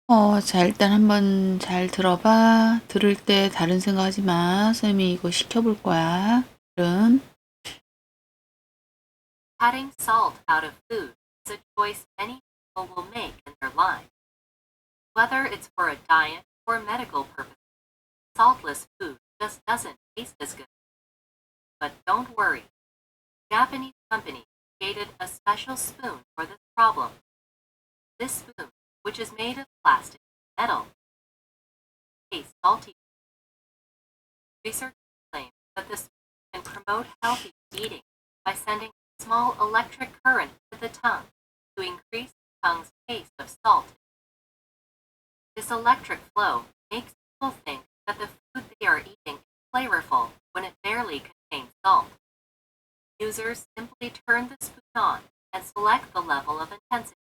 자, 일단 한번 잘 들어봐. 들을 때 다른 생각하지 마. 선생님이 이거 시켜볼 거야. Cutting salt out of food is a choice many people will make in their lives. Whether it's for a diet or medical purposes, saltless food just doesn't taste as good. But don't worry. A Japanese company created a special spoon for this problem. This spoon, which is made of plastic and metal, tastes salty. Researchers claim that this spoon can promote healthy eating by sending a small electric current to the tongue to increase the tongue's taste of salt. This electric flow makes people think that the food they are eating is flavorful when it barely contains salt. Users simply turn the spoon on and select the level of intensity.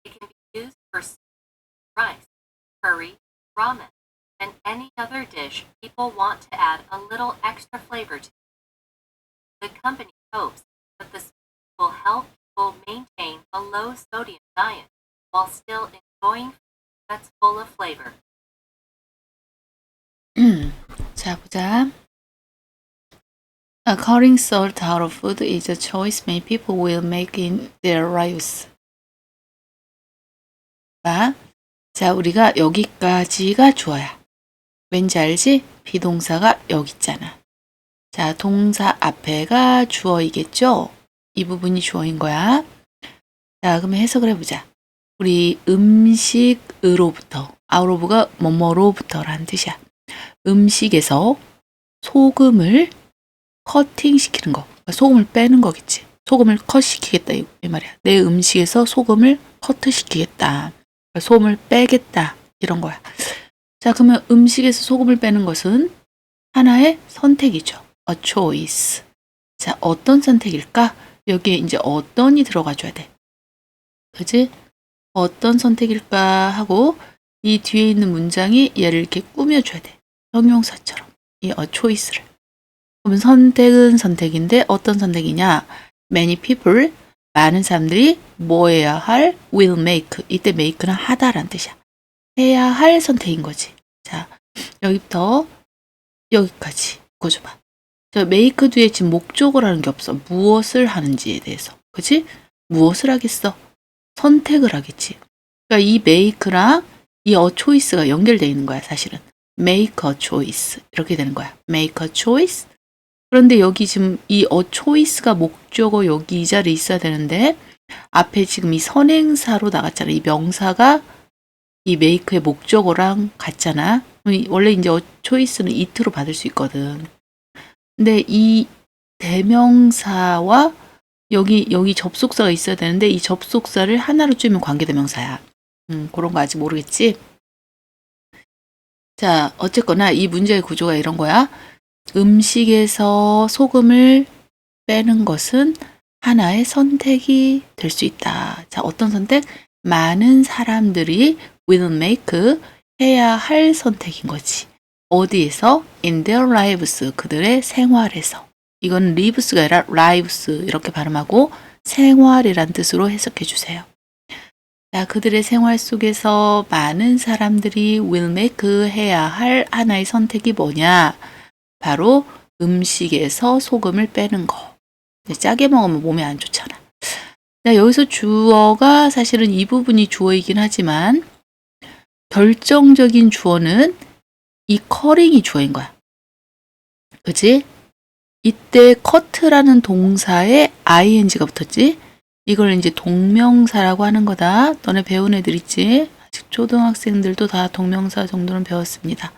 It can be used for soup, rice, curry, ramen, and any other dish people want to add a little extra flavor to. The company hopes that the spoon will help people maintain a low sodium diet while still enjoying food that's full of flavor. 자, 보자. Cutting salt out of food is a choice many people will make in their lives. 자, 우리가 여기까지가 주어야. 왠지 알지? 비동사가 여기 있잖아. 자, 동사 앞에가 주어이겠죠? 이 부분이 주어인 거야. 자, 그러면 해석을 해보자. 우리 음식으로부터, out of가 뭐뭐로부터라는 뜻이야. 음식에서 소금을 커팅 시키는 거. 소금을 빼는 거겠지. 소금을 컷 시키겠다 이 말이야. 내 음식에서 소금을 커트 시키겠다. 소금을 빼겠다. 이런 거야. 자, 그러면 음식에서 소금을 빼는 것은 하나의 선택이죠. A choice. 자, 어떤 선택일까? 여기에 이제 어떤이 들어가줘야 돼. 그지? 어떤 선택일까 하고 이 뒤에 있는 문장이 얘를 이렇게 꾸며줘야 돼. 형용사처럼. 이 a choice를. 그러면 선택은 선택인데 어떤 선택이냐? Many people, 많은 사람들이 뭐 해야 할? will make. 이때 make는 하다라는 뜻이야. 해야 할 선택인 거지. 자, 여기부터 여기까지 읽어줘봐. 저 make 뒤에 지금 목적을 하는 게 없어. 무엇을 하는지에 대해서. 그치? 무엇을 하겠어? 선택을 하겠지. 그러니까 이 make랑 이 a choice가 연결되어 있는 거야, 사실은. make a choice. 이렇게 되는 거야. make a choice. 그런데 여기 지금 이 a choice가 목적어 여기 이 자리에 있어야 되는데 앞에 지금 이 선행사로 나갔잖아. 이 명사가 이 make의 목적어랑 같잖아. 원래 이제 a choice는 it로 받을 수 있거든. 근데 이 대명사와 여기 접속사가 있어야 되는데 이 접속사를 하나로 줄이면 관계대명사야. 그런 거 아직 모르겠지? 자, 어쨌거나 이 문제의 구조가 이런 거야. 음식에서 소금을 빼는 것은 하나의 선택이 될 수 있다. 자, 어떤 선택? 많은 사람들이 will make 해야 할 선택인 거지. 어디에서? in their lives, 그들의 생활에서. 이건 lives가 아니라 lives 이렇게 발음하고 생활이란 뜻으로 해석해 주세요. 자, 그들의 생활 속에서 많은 사람들이 will make 해야 할 하나의 선택이 뭐냐? 바로 음식에서 소금을 빼는 거. 짜게 먹으면 몸에 안 좋잖아. 자, 여기서 주어가 사실은 이 부분이 주어이긴 하지만 결정적인 주어는 이 컬링이 주어인 거야. 그치? 이때 커트라는 동사에 ing가 붙었지? 이걸 이제 동명사라고 하는 거다. 너네 배운 애들 있지? 아직 초등학생들도 다 동명사 정도는 배웠습니다.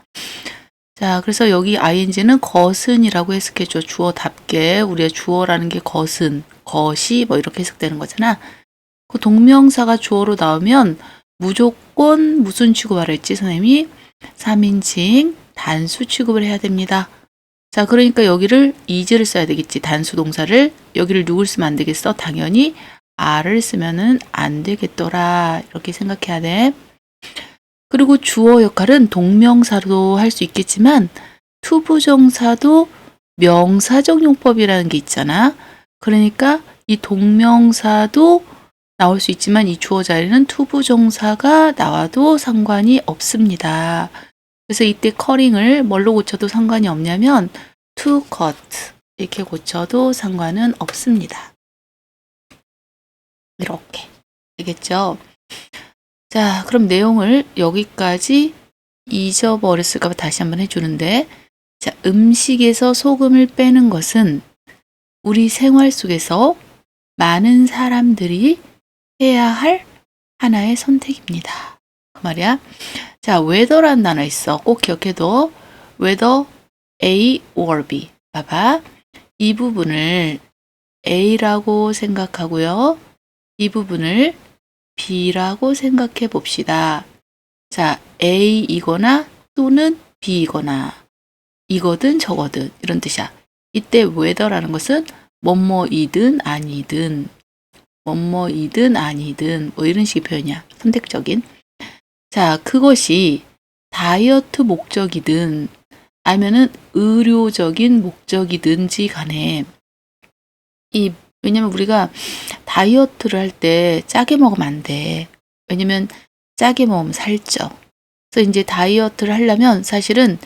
자, 그래서 여기 ing는 것은이라고 해석해줘. 주어답게. 우리가 주어라는 게 것은, 것이 뭐 이렇게 해석되는 거잖아. 그 동명사가 주어로 나오면 무조건 무슨 취급하라 했지, 선생님이? 3인칭 단수 취급을 해야 됩니다. 자, 그러니까 여기를 is를 써야 되겠지. 단수 동사를. 여기를 누굴 쓰면 안 되겠어? 당연히 are를 쓰면은 안 되겠더라. 이렇게 생각해야 돼. 그리고 주어 역할은 동명사로 할 수 있겠지만 투부정사도 명사적 용법이라는 게 있잖아. 그러니까 이 동명사도 나올 수 있지만 이 주어 자리는 투부정사가 나와도 상관이 없습니다. 그래서 이때 cutting을 뭘로 고쳐도 상관이 없냐면 to cut 이렇게 고쳐도 상관은 없습니다. 이렇게. 알겠죠? 자, 그럼 내용을 여기까지 잊어버렸을까 봐 다시 한번 해주는데, 자, 음식에서 소금을 빼는 것은 우리 생활 속에서 많은 사람들이 해야 할 하나의 선택입니다. 그 말이야. 자, whether라는 단어 있어. 꼭 기억해둬. whether A or B. 봐봐. 이 부분을 A라고 생각하고요. 이 부분을 B라고 생각해 봅시다. 자, A이거나 또는 B이거나 이거든 저거든 이런 뜻이야. 이때 whether라는 것은 뭐뭐이든 아니든 뭐뭐이든 아니든 뭐 이런 식의 표현이야. 선택적인. 자, 그것이 다이어트 목적이든 아니면은 의료적인 목적이든지 간에 왜냐면 우리가 다이어트를 할 때 짜게 먹으면 안 돼. 왜냐면 짜게 먹으면 살쪄. 그래서 이제 다이어트를 하려면 사실은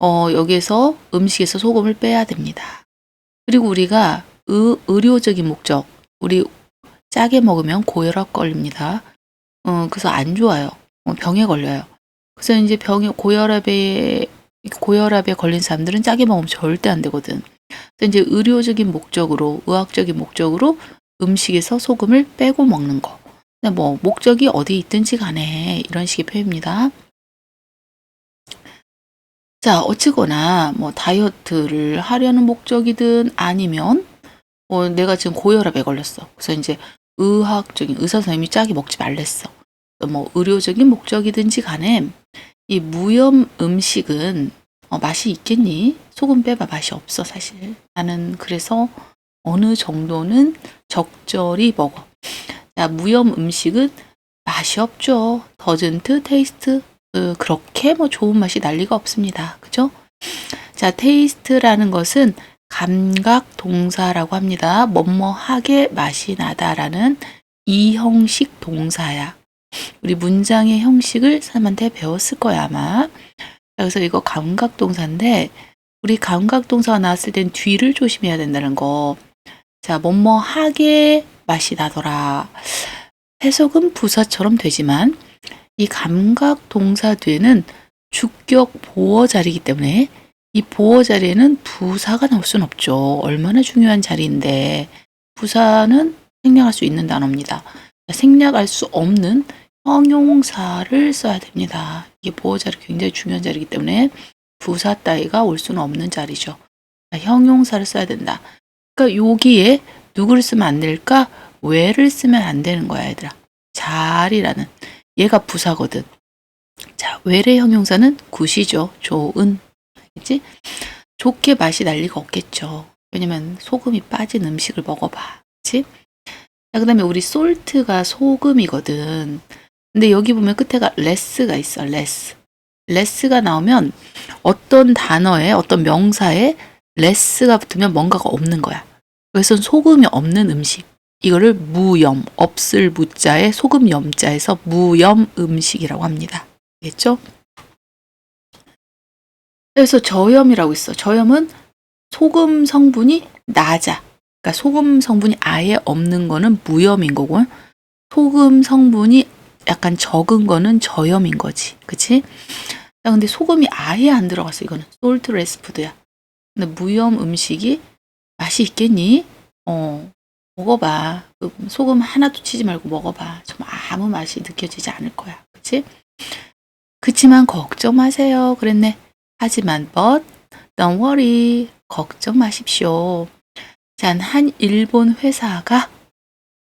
여기에서 음식에서 소금을 빼야 됩니다. 그리고 우리가 의료적인 목적, 우리 짜게 먹으면 고혈압 걸립니다. 그래서 안 좋아요. 병에 걸려요. 그래서 이제 고혈압에 걸린 사람들은 짜게 먹으면 절대 안 되거든. 그래서 이제 의료적인 목적으로, 의학적인 목적으로 음식에서 소금을 빼고 먹는 거. 근데 뭐 목적이 어디 있든지 간에 이런 식의 표현입니다. 자, 어찌거나 뭐 다이어트를 하려는 목적이든 아니면 내가 지금 고혈압에 걸렸어. 그래서 이제 의사 선생님이 짜게 먹지 말랬어. 뭐 의료적인 목적이든지 간에 이 무염 음식은 맛이 있겠니? 소금 빼봐 맛이 없어 사실. 나는 그래서 어느 정도는 적절히 먹어. 자, 무염 음식은 맛이 없죠. doesn't taste 그렇게 뭐 좋은 맛이 날 리가 없습니다. 그죠? 자, taste라는 것은 감각 동사라고 합니다. 뭐뭐하게 맛이 나다라는 이 형식 동사야. 우리 문장의 형식을 사람한테 배웠을 거야 아마. 그래서 이거 감각 동사인데 우리 감각 동사가 나왔을 땐 뒤를 조심해야 된다는 거. 자, 뭐뭐하게 맛이 나더라. 해석은 부사처럼 되지만 이 감각 동사 뒤에는 주격 보어 자리이기 때문에 이 보어 자리에는 부사가 나올 수는 없죠. 얼마나 중요한 자리인데 부사는 생략할 수 있는 단어입니다. 생략할 수 없는 형용사를 써야 됩니다. 이게 보어 자리 굉장히 중요한 자리이기 때문에 부사 따위가 올 수는 없는 자리죠. 형용사를 써야 된다. 그러니까 여기에 누구를 쓰면 안 될까? 왜를 쓰면 안 되는 거야, 얘들아. 잘이라는. 얘가 부사거든. 자, 왜의 형용사는 굿이죠. 좋은. 알겠지? 좋게 맛이 날 리가 없겠죠. 왜냐면 소금이 빠진 음식을 먹어봐. 그치? 자, 그 다음에 우리 솔트가 소금이거든. 근데 여기 보면 끝에가 레스가 있어. 레스가 나오면 어떤 단어에 어떤 명사에 레스가 붙으면 뭔가가 없는 거야. 그래서 소금이 없는 음식. 이거를 무염, 없을 무자에 소금 염자에서 무염 음식이라고 합니다. 알겠죠? 그래서 저염이라고 있어. 저염은 소금 성분이 낮아. 그러니까 소금 성분이 아예 없는 거는 무염인 거고 소금 성분이 약간 적은 거는 저염인 거지. 그치? 야, 근데 소금이 아예 안 들어갔어. 이거는 솔트레스 푸드야. 근데 무염 음식이 맛이 있겠니? 먹어봐. 소금 하나도 치지 말고 먹어봐. 좀 아무 맛이 느껴지지 않을 거야. 그치? 그치만 걱정 마세요. 그랬네. 하지만 but don't worry. 걱정 마십시오. 자, 한 일본 회사가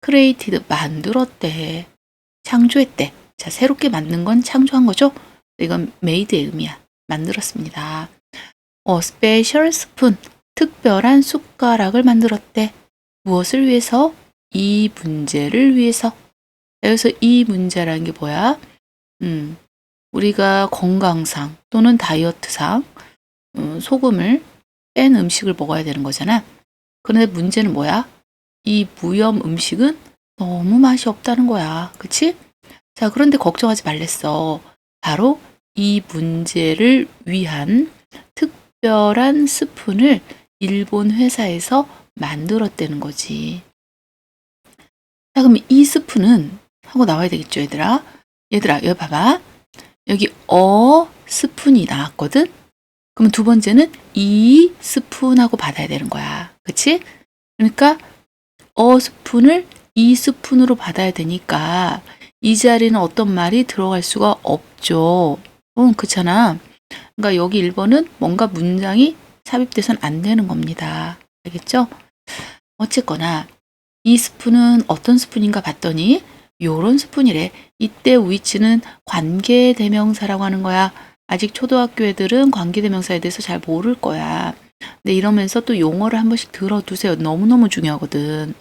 created 만들었대. 창조했대. 자, 새롭게 만든 건 창조한 거죠? 이건 made의 의미야. 만들었습니다. special spoon. 특별한 숟가락을 만들었대. 무엇을 위해서? 이 문제를 위해서. 여기서 이 문제라는 게 뭐야? 우리가 건강상 또는 다이어트상 소금을 뺀 음식을 먹어야 되는 거잖아. 그런데 문제는 뭐야? 이 무염 음식은 너무 맛이 없다는 거야. 그치? 자, 그런데 걱정하지 말랬어. 바로 이 문제를 위한 특별한 스푼을 일본 회사에서 만들었다는 거지. 자, 그럼 이 스푼은 하고 나와야 되겠죠, 얘들아? 얘들아, 여기 봐봐. 여기 스푼이 나왔거든? 그럼 두 번째는 이 스푼하고 받아야 되는 거야. 그치? 그러니까 스푼을 이 스푼으로 받아야 되니까 이 자리는 어떤 말이 들어갈 수가 없죠. 그렇잖아. 그러니까 여기 1번은 뭔가 문장이 삽입돼선 안 되는 겁니다. 알겠죠? 어쨌거나 이 스푼은 어떤 스푼인가 봤더니 요런 스푼이래. 이때 which는 관계대명사라고 하는 거야. 아직 초등학교 애들은 관계대명사에 대해서 잘 모를 거야. 근데 이러면서 또 용어를 한 번씩 들어두세요. 너무너무 중요하거든.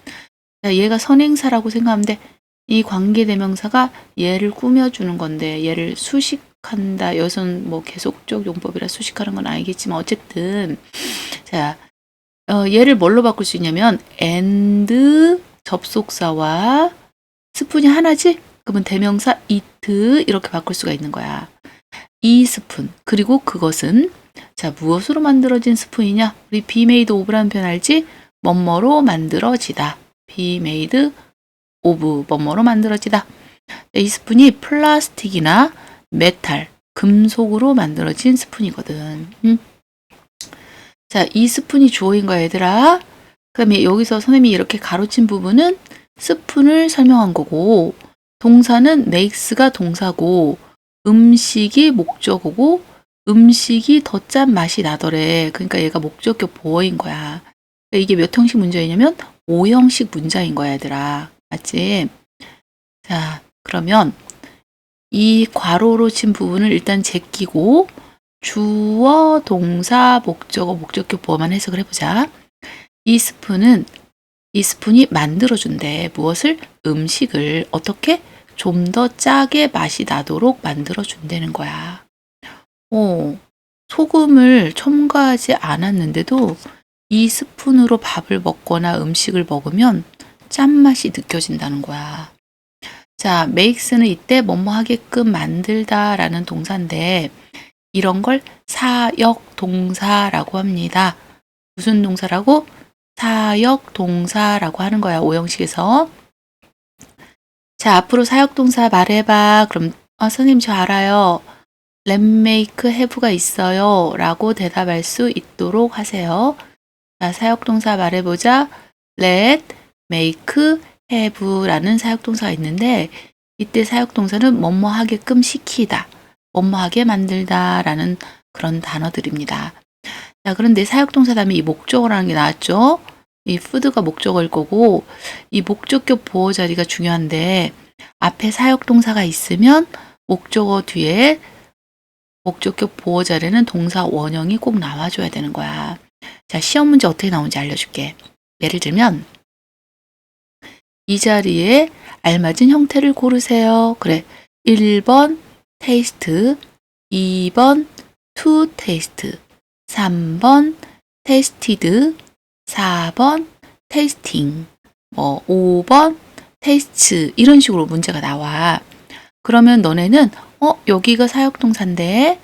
얘가 선행사라고 생각하는데 이 관계대명사가 얘를 꾸며주는 건데 얘를 수식한다. 여기서는 뭐 계속적 용법이라 수식하는 건 아니겠지만 어쨌든 자 얘를 뭘로 바꿀 수 있냐면 and 접속사와 스푼이 하나지? 그러면 대명사 it 이렇게 바꿀 수가 있는 거야. 이 스푼 그리고 그것은 자 무엇으로 만들어진 스푼이냐? 우리 be made of라는 표현 알지? 뭐뭐로 만들어지다. be made of 뭐뭐로 만들어지다. 이 스푼이 플라스틱이나 메탈, 금속으로 만들어진 스푼이거든. 자, 이 스푼이 주어인 거야, 얘들아. 그 다음에 여기서 선생님이 이렇게 가로친 부분은 스푼을 설명한 거고, 동사는 makes가 동사고, 음식이 목적어고, 음식이 더 짠 맛이 나더래. 그러니까 얘가 목적격 보어인 거야. 그러니까 이게 몇 형식 문장이냐면 5형식 문장인 거야, 얘들아. 맞지? 자, 그러면 이 괄호로 친 부분을 일단 제끼고 주어, 동사, 목적어, 목적격 보어만 해석을 해보자. 이 스푼이 만들어준대. 무엇을? 음식을 어떻게? 좀 더 짜게 맛이 나도록 만들어준다는 거야. 소금을 첨가하지 않았는데도 이 스푼으로 밥을 먹거나 음식을 먹으면 짠맛이 느껴진다는 거야. 자, makes는 이때 뭐뭐 하게끔 만들다 라는 동사인데 이런 걸 사역 동사라고 합니다. 무슨 동사라고? 사역 동사라고 하는 거야. 5형식에서. 자, 앞으로 사역 동사 말해봐. 그럼 선생님 저 알아요. let make have가 있어요. 라고 대답할 수 있도록 하세요. 자, 사역동사 말해보자. let, make, have 라는 사역동사가 있는데 이때 사역동사는 뭐뭐 하게끔 시키다, 뭐뭐 하게 만들다 라는 그런 단어들입니다. 자, 그런데 사역동사 다음에 이 목적어라는 게 나왔죠. 이 food가 목적어일 거고 이 목적격 보어 자리가 중요한데 앞에 사역동사가 있으면 목적어 뒤에 목적격 보어 자리는 동사 원형이 꼭 나와줘야 되는 거야. 자, 시험 문제 어떻게 나오는지 알려줄게. 예를 들면 이 자리에 알맞은 형태를 고르세요. 그래. 1번 taste, 2번 to taste, 3번 tasted, 4번 tasting, 5번 taste 이런 식으로 문제가 나와. 그러면 너네는 여기가 사역동사인데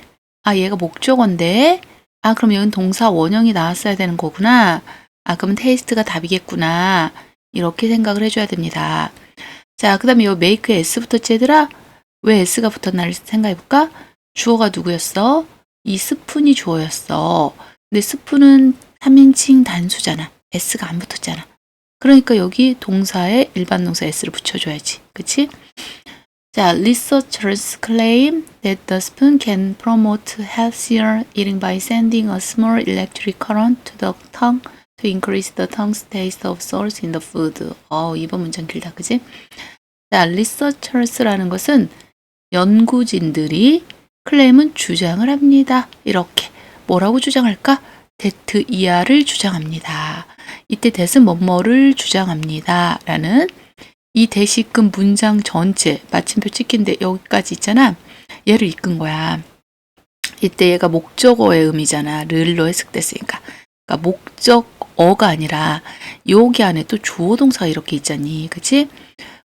얘가 목적어인데 그럼 여기는 동사 원형이 나왔어야 되는 거구나. 그러면 taste가 답이겠구나. 이렇게 생각을 해줘야 됩니다. 자, 그 다음에 이 make에 s부터 째더라. 왜 s가 붙었나를 생각해볼까? 주어가 누구였어? 이 스푼이 주어였어. 근데 스푼은 3인칭 단수잖아. s가 안 붙었잖아. 그러니까 여기 동사에 일반 동사 s를 붙여줘야지. 그치? 자, researchers claim that the spoon can promote healthier eating by sending a small electric current to the tongue to increase the tongue's taste of salt in the food. 이번 문장 길다, 그지? 자, researchers라는 것은 연구진들이 클레임은 주장을 합니다. 이렇게. 뭐라고 주장할까? that 이하를 주장합니다. 이때 that은 뭐뭐를 주장합니다. 라는 이 대시끔 문장 전체 마침표 찍힌데 여기까지 있잖아. 얘를 이끈 거야. 이때 얘가 목적어의 의미잖아. 르로 해석됐으니까. 그러니까 목적어가 아니라 여기 안에 또 주어 동사가 이렇게 있잖니. 그치?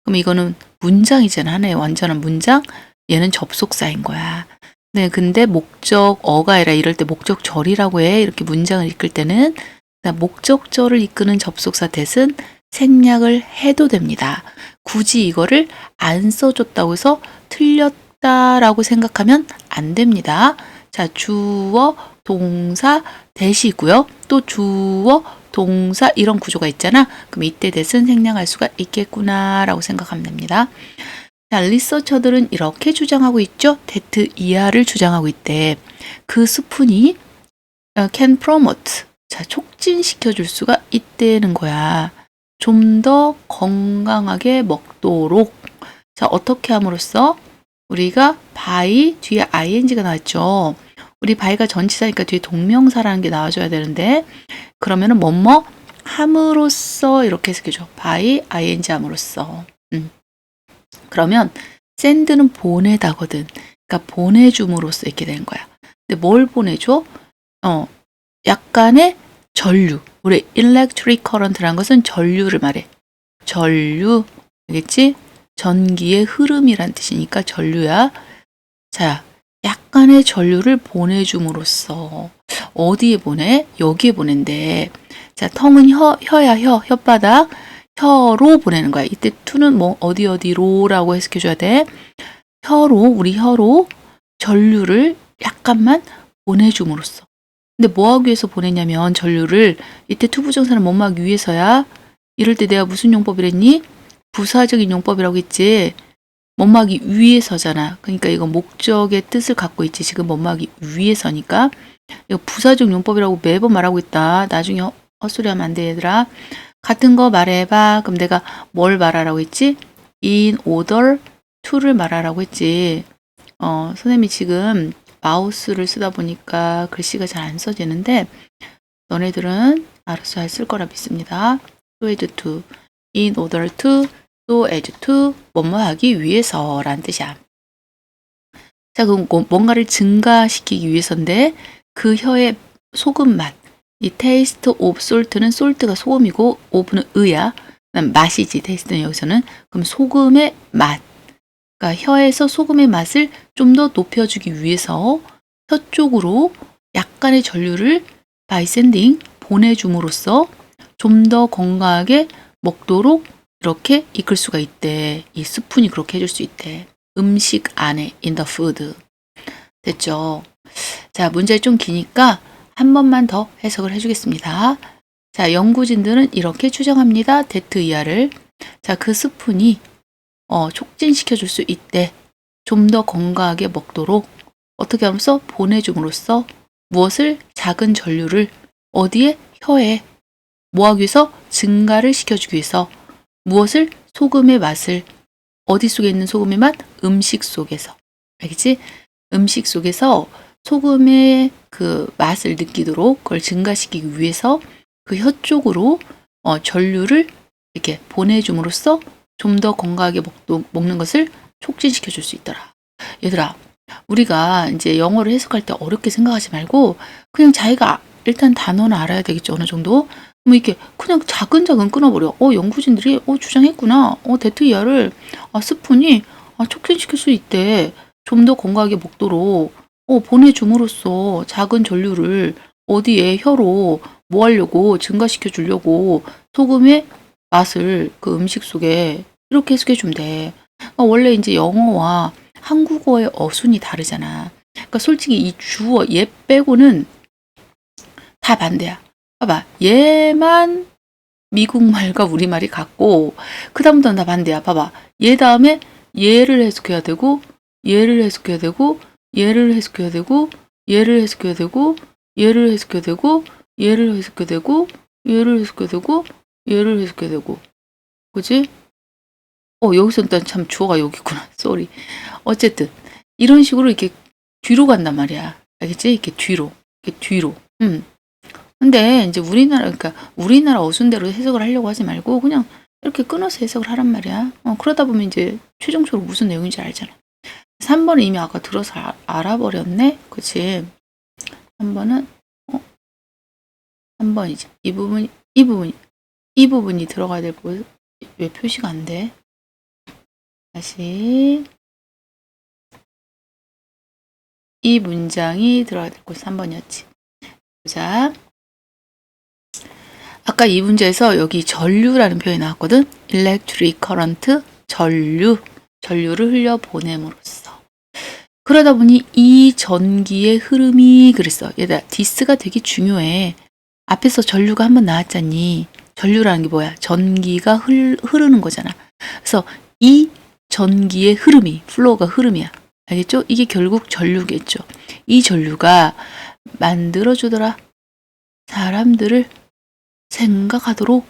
그럼 이거는 문장이잖아. 하나의 완전한 문장. 얘는 접속사인 거야. 네, 근데 목적어가 아니라 이럴 때 목적절이라고 해. 이렇게 문장을 이끌 때는 목적절을 이끄는 접속사 that은 생략을 해도 됩니다. 굳이 이거를 안 써줬다고 해서 틀렸다라고 생각하면 안 됩니다. 자, 주어, 동사, that이고요. 또 주어, 동사 이런 구조가 있잖아. 그럼 이때 that은 생략할 수가 있겠구나라고 생각하면 됩니다. 자, 리서처들은 이렇게 주장하고 있죠. that 이하를 주장하고 있대. 그 스푼이 can promote. 자, 촉진시켜 줄 수가 있다는 거야. 좀 더 건강하게 먹도록. 자, 어떻게 함으로써? 우리가 by 뒤에 ing가 나왔죠. 우리 by가 전치사니까 뒤에 동명사라는 게 나와줘야 되는데 그러면은 뭐뭐 함으로써 이렇게 해석해줘. by ing 함으로써. 그러면 send는 보내다거든. 그러니까 보내줌으로써 이렇게 되는 거야. 근데 뭘 보내줘? 약간의 전류. 우리 electric current라는 것은 전류를 말해. 전류. 알겠지? 전기의 흐름이란 뜻이니까 전류야. 자, 약간의 전류를 보내줌으로써 어디에 보내? 여기에 보낸대. 자, 텅은 혀야 혀, 혓바닥. 혀로 보내는 거야. 이때 to는 뭐 어디로라고 해석해줘야 돼. 우리 혀로 전류를 약간만 보내줌으로써. 근데 뭐 하기 위해서 보내냐면 전류를 이때 투부정사는 뭐뭐 하기 위해서야. 이럴 때 내가 무슨 용법이랬니? 부사적인 용법이라고 했지. 뭐뭐 하기 위해서잖아. 그러니까 이거 목적의 뜻을 갖고 있지. 지금 뭐뭐 하기 위해서니까. 이거 부사적 용법이라고 매번 말하고 있다. 나중에 헛소리 하면 안 돼, 얘들아. 같은 거 말해봐. 그럼 내가 뭘 말하라고 했지? in order to를 말하라고 했지. 선생님이 지금 마우스를 쓰다 보니까 글씨가 잘 안 써지는데 너네들은 알아서 잘 쓸 거라 믿습니다. to as to, in order to, to as to, 뭐뭐 하기 위해서 라는 뜻이야. 자, 그럼 뭔가를 증가시키기 위해서인데 그 혀의 소금 맛, 이 taste of salt는 salt가 소금이고 of는 의야. 맛이지, taste는 여기서는. 그럼 소금의 맛. 그러니까 혀에서 소금의 맛을 좀 더 높여주기 위해서 혀 쪽으로 약간의 전류를 by sending 보내줌으로써 좀 더 건강하게 먹도록 이렇게 이끌 수가 있대. 이 스푼이 그렇게 해줄 수 있대. 음식 안에 in the food. 됐죠? 자, 문제 좀 기니까 한 번만 더 해석을 해주겠습니다. 자, 연구진들은 이렇게 추정합니다. that 이하를. 자, 그 스푼이 촉진시켜 줄 수 있대. 좀 더 건강하게 먹도록 어떻게 함으로써 보내줌으로써 무엇을? 작은 전류를 어디에? 혀에. 뭐 하기 위해서? 증가를 시켜주기 위해서. 무엇을? 소금의 맛을. 어디 속에 있는 소금의 맛? 음식 속에서. 알겠지? 음식 속에서 소금의 그 맛을 느끼도록 그걸 증가시키기 위해서 그 혀 쪽으로 전류를 이렇게 보내줌으로써 좀 더 건강하게 먹는 것을 촉진시켜 줄 수 있더라. 얘들아, 우리가 이제 영어를 해석할 때 어렵게 생각하지 말고 그냥 자기가 일단 단어는 알아야 되겠죠. 어느 정도. 뭐 이렇게 그냥 자근자근 끊어버려. 연구진들이 주장했구나. that 이하를 스푼이 촉진시킬 수 있대. 좀 더 건강하게 먹도록 보내줌으로써 작은 전류를 어디에 혀로 뭐 하려고 증가시켜 주려고 소금의 맛을 그 음식 속에 이렇게 해석해 주면 돼. 원래 이제 영어와 한국어의 어순이 다르잖아. 그러니까 솔직히 이 주어 얘 빼고는 다 반대야. 봐봐. 얘만 미국말과 우리말이 같고 그 다음부터는 다 반대야. 봐봐. 얘 다음에 얘를 해석해야 되고 얘를 해석해야 되고 얘를 해석해야 되고 얘를 해석해야 되고 얘를 해석해야 되고 얘를 해석해야 되고 얘를 해석해야 되고 얘를 해석해야 되고 그지? 여기서 일단 참 주어가 여기 있구나. 쏘리. 어쨌든 이런 식으로 이렇게 뒤로 간단 말이야. 알겠지? 이렇게 뒤로. 이렇게 뒤로. 근데 이제 우리나라 어순대로 해석을 하려고 하지 말고 그냥 이렇게 끊어서 해석을 하란 말이야. 그러다 보면 이제 최종적으로 무슨 내용인지 알잖아. 3번은 이미 아까 들어서 알아버렸네? 그치? 3번은, 3번이지. 이 부분이 들어가야 될 왜 표시가 안 돼? 다시 이 문장이 들어가야 될 곳 3번이었지. 보자. 아까 이 문제에서 여기 전류라는 표현이 나왔거든. electric current, 전류를 흘려보냄으로써. 그러다 보니 이 전기의 흐름이 그랬어. 얘들아, this가 되게 중요해. 앞에서 전류가 한번 나왔잖니. 전류라는 게 뭐야? 전기가 흐르는 거잖아. 그래서 이 전기의 흐름이, 플로우가 흐름이야. 알겠죠? 이게 결국 전류겠죠. 이 전류가 만들어주더라. 사람들을 생각하도록.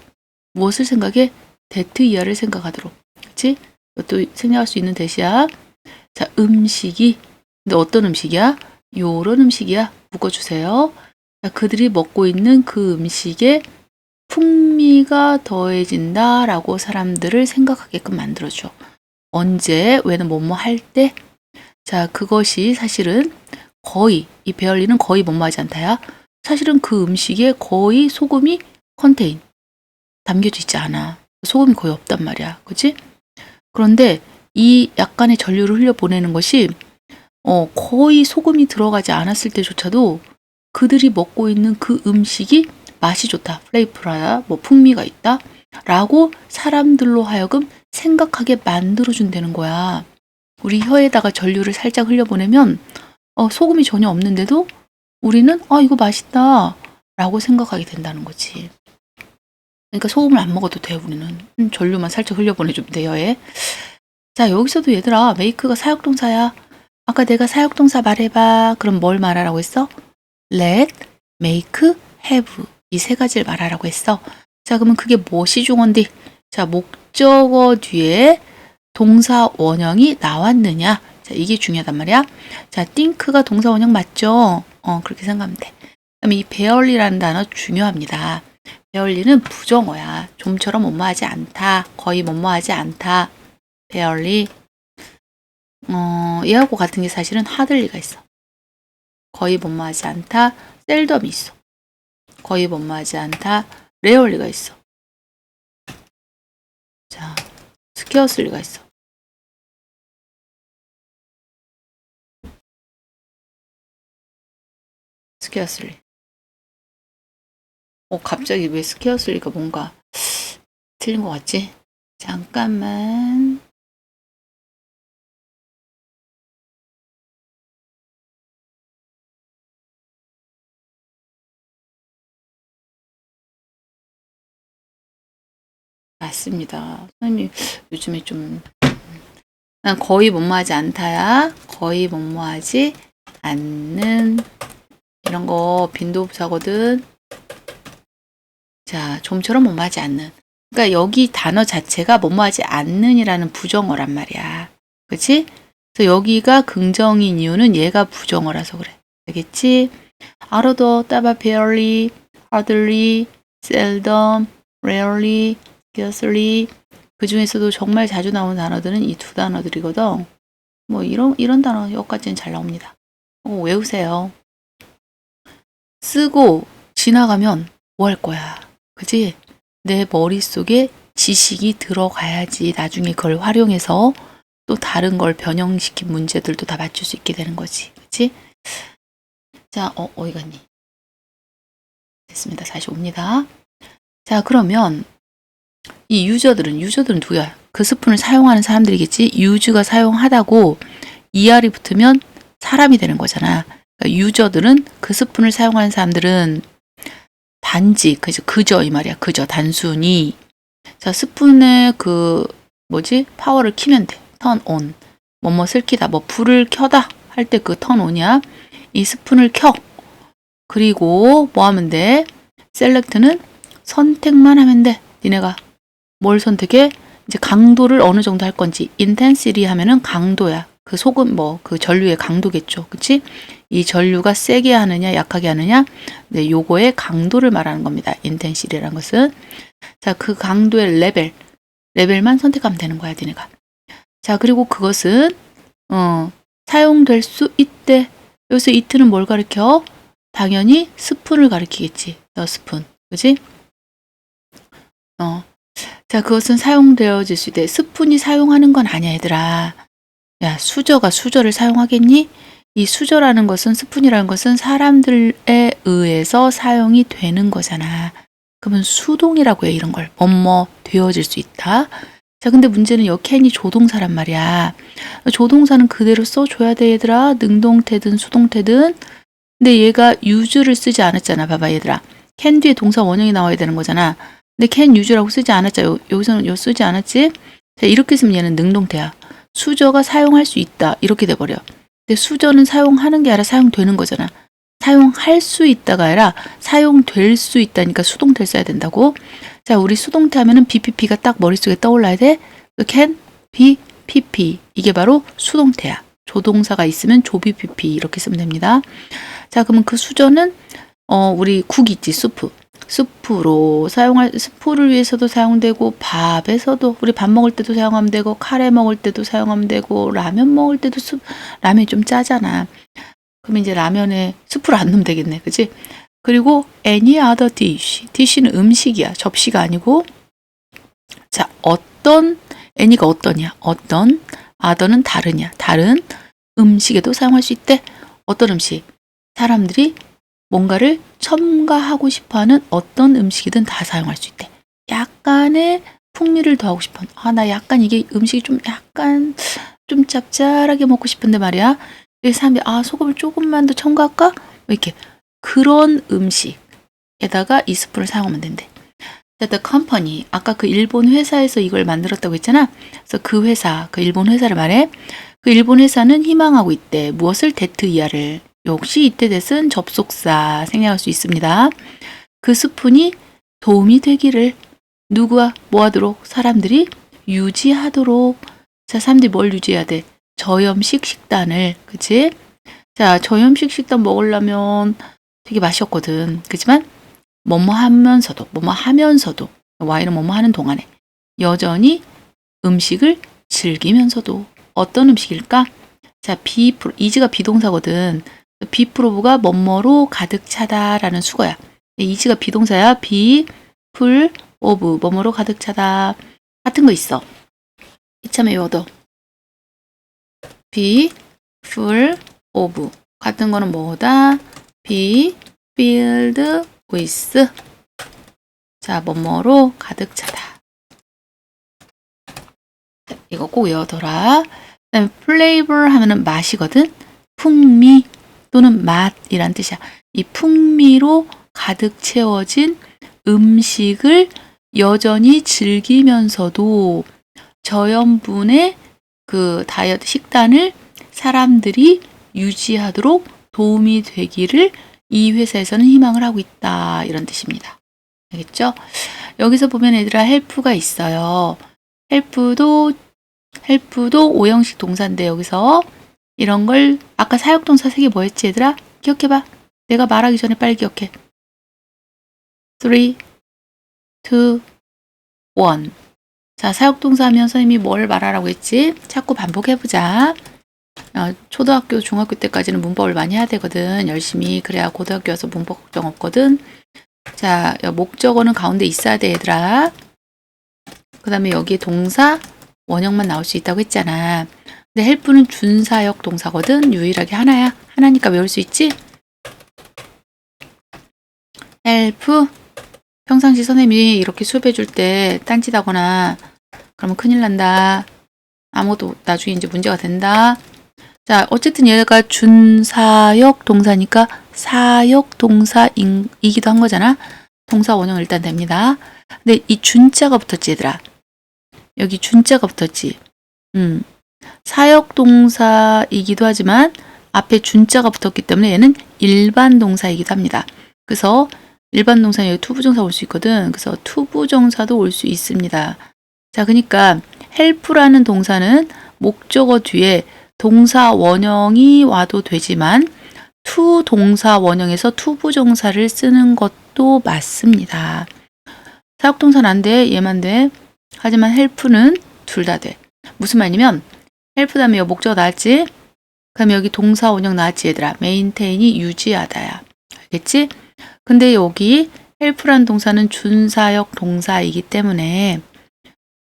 무엇을 생각해? 대트 이하를 생각하도록. 그치? 이것도 생각할 수 있는 대시야. 자, 음식이. 근데 어떤 음식이야? 요런 음식이야. 묶어주세요. 자, 그들이 먹고 있는 그 음식에 풍미가 더해진다라고 사람들을 생각하게끔 만들어줘. 언제? 왜는 뭐뭐 할 때? 자, 그것이 사실은 거의, 이 베얼리는 거의 뭐뭐하지 않다야. 사실은 그 음식에 거의 소금이 담겨져 있지 않아. 소금이 거의 없단 말이야. 그치? 그런데 이 약간의 전류를 흘려보내는 것이 거의 소금이 들어가지 않았을 때조차도 그들이 먹고 있는 그 음식이 맛이 좋다. 플레이프라야, 뭐 풍미가 있다. 라고 사람들로 하여금 생각하게 만들어준다는 거야. 우리 혀에다가 전류를 살짝 흘려보내면 소금이 전혀 없는데도 우리는 이거 맛있다 라고 생각하게 된다는 거지. 그러니까 소금을 안 먹어도 돼. 우리는 전류만 살짝 흘려보내주면 돼. 혀에. 자, 여기서도 얘들아, make가 사역동사야. 아까 내가 사역동사 말해봐. 그럼 뭘 말하라고 했어? let, make, have 이 세 가지를 말하라고 했어. 자, 그러면 그게 무엇이 중원디? 자, 목적어 뒤에 동사 원형이 나왔느냐? 자, 이게 중요하단 말이야. 자, think가 동사 원형 맞죠? 그렇게 생각하면 돼. 그다음에 이 barely라는 단어 중요합니다. barely는 부정어야. 좀처럼 뭐뭐하지 않다. 거의 뭐뭐하지 않다. barely. 얘하고 같은 게 사실은 hardly가 있어. 거의 뭐뭐하지 않다. seldom이 있어. 거의 뭐뭐하지 않다. rarely가 있어. 자, scarcely가 있어. scarcely. 갑자기 왜 scarcely가 뭔가 틀린 것 같지? 잠깐만. 맞습니다. 선생님 요즘에 좀 난 거의 뭐뭐하지 않다야. 거의 뭐뭐하지 않는 이런 거 빈도부사거든. 자, 좀처럼 뭐뭐하지 않는. 그러니까 여기 단어 자체가 뭐뭐하지 않는이라는 부정어란 말이야. 그치? 그래서 여기가 긍정인 이유는 얘가 부정어라서 그래. 알겠지? 알아도 따바 barely, hardly, seldom, rarely, scarcely 그 중에서도 정말 자주 나오는 단어들은 이 두 단어들이거든. 뭐 이런 단어 여기까지는 잘 나옵니다. 외우세요. 쓰고 지나가면 뭐 할 거야? 그지? 내 머릿속에 지식이 들어가야지 나중에 그걸 활용해서 또 다른 걸 변형시킨 문제들도 다 맞출 수 있게 되는 거지. 그치? 자, 어디 갔니? 됐습니다. 다시 옵니다. 자, 그러면 이 유저들은 누구야? 그 스푼을 사용하는 사람들이겠지? 유즈가 사용하다고 ER이 붙으면 사람이 되는 거잖아. 그러니까 유저들은 그 스푼을 사용하는 사람들은 단지 그저 이 말이야. 그저 단순히 자 스푼의 파워를 키면 돼. turn on 뭐뭇을 키다 뭐 불을 켜다 할 때 그 turn on이야. 이 스푼을 켜. 그리고 뭐 하면 돼? select는 선택만 하면 돼. 니네가 뭘 선택해? 이제 강도를 어느 정도 할 건지. intensity 하면은 강도야. 그 그 전류의 강도겠죠. 그치? 이 전류가 세게 하느냐, 약하게 하느냐. 네, 요거의 강도를 말하는 겁니다. intensity라는 것은. 자, 그 강도의 레벨만 선택하면 되는 거야, 니네가. 자, 그리고 그것은, 사용될 수 있대. 여기서 it는 뭘 가리켜? 당연히 스푼을 가리키겠지. 스푼. 그치? 자, 그것은 사용되어질 수 있대. 스푼이 사용하는 건 아니야, 얘들아. 야, 수저가 수저를 사용하겠니? 이 수저라는 것은, 스푼이라는 것은 사람들에 의해서 사용이 되는 거잖아. 그러면 수동이라고 해, 이런 걸. 뭐뭐 되어질 수 있다. 자, 근데 문제는 여 캔이 조동사란 말이야. 조동사는 그대로 써줘야 돼, 얘들아. 능동태든 수동태든. 근데 얘가 use를 쓰지 않았잖아. 봐봐, 얘들아. 캔 뒤에 동사 원형이 나와야 되는 거잖아. 근데 can use라고 쓰지 않았죠. 여기서는 요 쓰지 않았지? 자, 이렇게 쓰면 얘는 능동태야. 수저가 사용할 수 있다. 이렇게 돼버려. 근데 수저는 사용하는 게 아니라 사용되는 거잖아. 사용할 수 있다가 아니라 사용될 수 있다니까 수동태를 써야 된다고. 자, 우리 수동태 하면은 BPP가 딱 머릿속에 떠올라야 돼. can, be, PP. 이게 바로 수동태야. 조동사가 있으면 조BPP 이렇게 쓰면 됩니다. 자, 그러면 그 수저는 우리 국 있지, 수프. 수프로 수프를 위해서도 사용되고, 밥에서도, 우리 밥 먹을 때도 사용하면 되고, 카레 먹을 때도 사용하면 되고, 라면 먹을 때도 라면이 좀 짜잖아. 그럼 이제 라면에 수프를 안 넣으면 되겠네. 그치? 그리고 any other dish. dish는 음식이야. 접시가 아니고. 자, any가 어떠냐? 어떤, other는 다르냐? 다른 음식에도 사용할 수 있대. 어떤 음식? 사람들이 뭔가를 첨가하고 싶어하는 어떤 음식이든 다 사용할 수 있대. 약간의 풍미를 더하고 싶어. 나 약간 이게 음식이 좀 약간 좀 짭짤하게 먹고 싶은데 말이야. 이 사람이 소금을 조금만 더 첨가할까? 이렇게 그런 음식에다가 이 스푼을 사용하면 된대. The company, 아까 그 일본 회사에서 이걸 만들었다고 했잖아. 그래서 그 회사, 그 일본 회사를 말해. 그 일본 회사는 희망하고 있대. 무엇을? that 이하를. 역시 이때 that은 접속사 생략할 수 있습니다. 그 스푼이 도움이 되기를 누구와 뭐 하도록? 사람들이 유지하도록. 자, 사람들이 뭘 유지해야 돼? 저염식 식단을. 그치? 자, 저염식 식단 먹으려면 되게 맛이 없거든. 그렇지만 뭐뭐 하면서도 Y는 뭐뭐 하는 동안에 여전히 음식을 즐기면서도 어떤 음식일까? 자, 이즈가 비동사거든. 비프로브가 뭐뭐로 가득 차다라는 수거야. 이즈가 비동사야. be full of 뭐뭐로 가득 차다. 같은 거 있어. 이참에 외워둬. be full of 같은 거는 뭐다? be filled with 자, 뭐뭐로 가득 차다. 자, 이거 꼭 외워둬라. 그다음에 flavor 하면은 맛이거든. 풍미 또는 맛이란 뜻이야. 이 풍미로 가득 채워진 음식을 여전히 즐기면서도 저염분의 그 다이어트 식단을 사람들이 유지하도록 도움이 되기를 이 회사에서는 희망을 하고 있다. 이런 뜻입니다. 알겠죠? 여기서 보면 얘들아 help가 있어요. help도 오형식 동사인데 여기서 이런 걸 아까 사역동사 3개 뭐였지 얘들아? 기억해봐. 내가 말하기 전에 빨리 기억해. 3, 2, 1. 자, 사역동사 하면 선생님이 뭘 말하라고 했지? 자꾸 반복해보자. 초등학교, 중학교 때까지는 문법을 많이 해야 되거든. 열심히. 그래야 고등학교 와서 문법 걱정 없거든. 자, 목적어는 가운데 있어야 돼, 얘들아. 그 다음에 여기에 동사, 원형만 나올 수 있다고 했잖아. 근데 help는 준사역 동사거든. 유일하게 하나야. 하나니까 외울 수 있지? help. 평상시 선생님이 이렇게 수업해 줄 때 딴짓하거나 그러면 큰일 난다. 아무것도 나중에 이제 문제가 된다. 자, 어쨌든 얘가 준사역 동사니까 사역 동사이기도 한 거잖아. 동사 원형 일단 됩니다. 근데 이 준자가 붙었지, 얘들아. 여기 준자가 붙었지. 사역 동사이기도 하지만 앞에 준자가 붙었기 때문에 얘는 일반 동사이기도 합니다. 그래서 일반 동사는 여기 투부정사 올 수 있거든. 그래서 투부정사도 올 수 있습니다. 자, 그러니까 help라는 동사는 목적어 뒤에 동사 원형이 와도 되지만 투 동사 원형에서 투부정사를 쓰는 것도 맞습니다. 사역동사는 안 돼. 얘만 돼. 하지만 help는 둘 다 돼. 무슨 말이냐면 help 다음에 목적어 나왔지? 그럼 여기 동사 원형 나왔지 얘들아. maintain이 유지하다야. 알겠지? 근데 여기 help라는 동사는 준사역 동사이기 때문에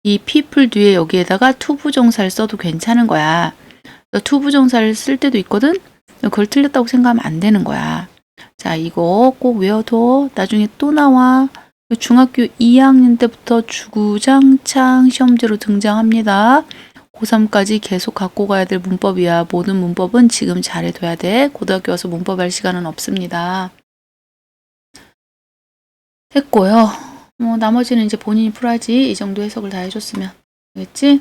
이 people 뒤에 여기에다가 투부정사를 써도 괜찮은 거야. 투부정사를 쓸 때도 있거든? 그걸 틀렸다고 생각하면 안 되는 거야. 자, 이거 꼭 외워둬. 나중에 또 나와. 중학교 2학년 때부터 주구장창 시험지로 등장합니다. 고3까지 계속 갖고 가야 될 문법이야. 모든 문법은 지금 잘해둬야 돼. 고등학교 와서 문법 할 시간은 없습니다. 됐고요. 나머지는 이제 본인이 풀어야지. 이 정도 해석을 다 해줬으면. 알겠지?